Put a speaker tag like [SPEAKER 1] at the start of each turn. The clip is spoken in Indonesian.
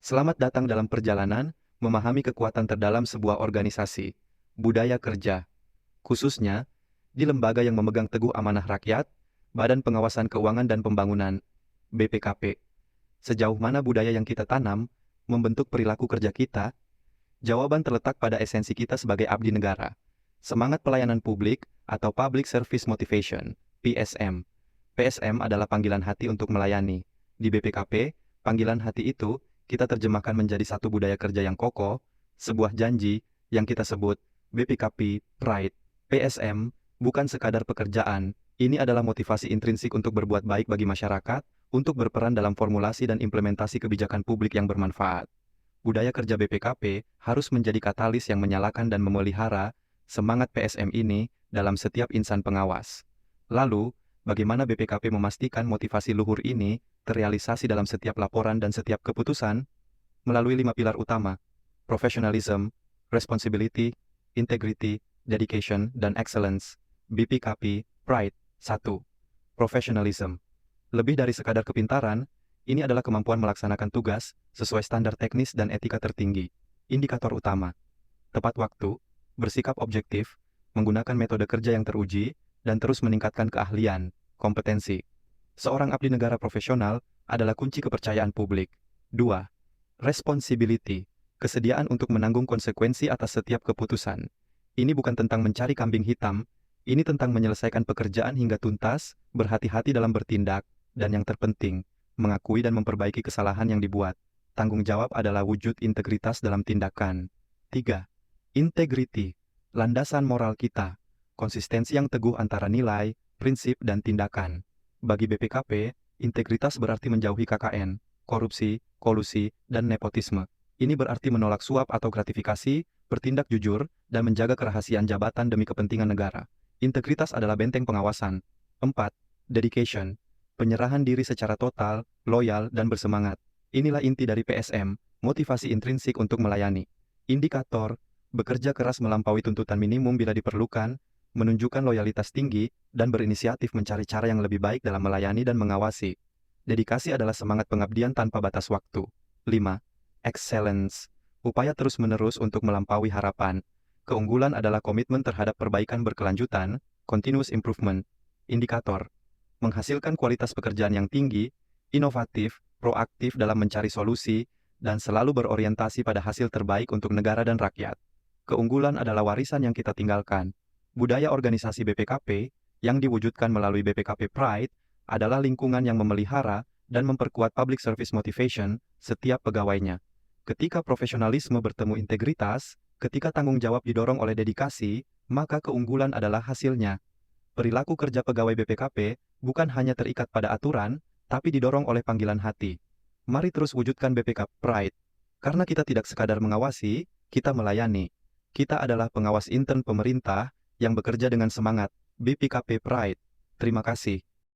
[SPEAKER 1] Selamat datang dalam perjalanan memahami kekuatan terdalam sebuah organisasi, budaya kerja, khususnya di lembaga yang memegang teguh amanah rakyat, Badan Pengawasan Keuangan dan Pembangunan, BPKP. Sejauh mana budaya yang kita tanam membentuk perilaku kerja kita? Jawaban terletak pada esensi kita sebagai abdi negara. Semangat pelayanan publik atau Public Service Motivation, PSM. PSM adalah panggilan hati untuk melayani. Di BPKP, panggilan hati itu kita terjemahkan menjadi satu budaya kerja yang kokoh, sebuah janji yang kita sebut BPKP Pride. PSM bukan sekadar pekerjaan, ini adalah motivasi intrinsik untuk berbuat baik bagi masyarakat, untuk berperan dalam formulasi dan implementasi kebijakan publik yang bermanfaat. Budaya kerja BPKP harus menjadi katalis yang menyalakan dan memelihara semangat PSM ini dalam setiap insan pengawas. Lalu, bagaimana BPKP memastikan motivasi luhur ini terrealisasi dalam setiap laporan dan setiap keputusan? Melalui 5 pilar utama: professionalism, responsibility, integrity, dedication, dan excellence. BPKP Pride. 1. Professionalism. Lebih dari sekadar kepintaran, ini adalah kemampuan melaksanakan tugas sesuai standar teknis dan etika tertinggi. Indikator utama: tepat waktu, bersikap objektif, menggunakan metode kerja yang teruji, dan terus meningkatkan keahlian, kompetensi. Seorang abdi negara profesional adalah kunci kepercayaan publik. 2. Responsibility, kesediaan untuk menanggung konsekuensi atas setiap keputusan. Ini bukan tentang mencari kambing hitam, ini tentang menyelesaikan pekerjaan hingga tuntas, berhati-hati dalam bertindak, dan yang terpenting, mengakui dan memperbaiki kesalahan yang dibuat. Tanggung jawab adalah wujud integritas dalam tindakan. 3. Integrity, landasan moral kita, konsistensi yang teguh antara nilai, prinsip, dan tindakan. Bagi BPKP, integritas berarti menjauhi KKN, korupsi, kolusi, dan nepotisme. Ini berarti menolak suap atau gratifikasi, bertindak jujur, dan menjaga kerahasiaan jabatan demi kepentingan negara. Integritas adalah benteng pengawasan. 4. Dedication, penyerahan diri secara total, loyal, dan bersemangat. Inilah inti dari PSM, motivasi intrinsik untuk melayani. Indikator, bekerja keras melampaui tuntutan minimum bila diperlukan, menunjukkan loyalitas tinggi, dan berinisiatif mencari cara yang lebih baik dalam melayani dan mengawasi. Dedikasi adalah semangat pengabdian tanpa batas waktu. 5. Excellence, upaya terus-menerus untuk melampaui harapan. Keunggulan adalah komitmen terhadap perbaikan berkelanjutan, continuous improvement. Indikator, menghasilkan kualitas pekerjaan yang tinggi, inovatif, proaktif dalam mencari solusi, dan selalu berorientasi pada hasil terbaik untuk negara dan rakyat. Keunggulan adalah warisan yang kita tinggalkan. Budaya organisasi BPKP, yang diwujudkan melalui BPKP Pride, adalah lingkungan yang memelihara dan memperkuat public service motivation setiap pegawainya. Ketika profesionalisme bertemu integritas, ketika tanggung jawab didorong oleh dedikasi, maka keunggulan adalah hasilnya. Perilaku kerja pegawai BPKP bukan hanya terikat pada aturan, tapi didorong oleh panggilan hati. Mari terus wujudkan BPK Pride. Karena kita tidak sekadar mengawasi, kita melayani. Kita adalah pengawas intern pemerintah yang bekerja dengan semangat. BPKP Pride. Terima kasih.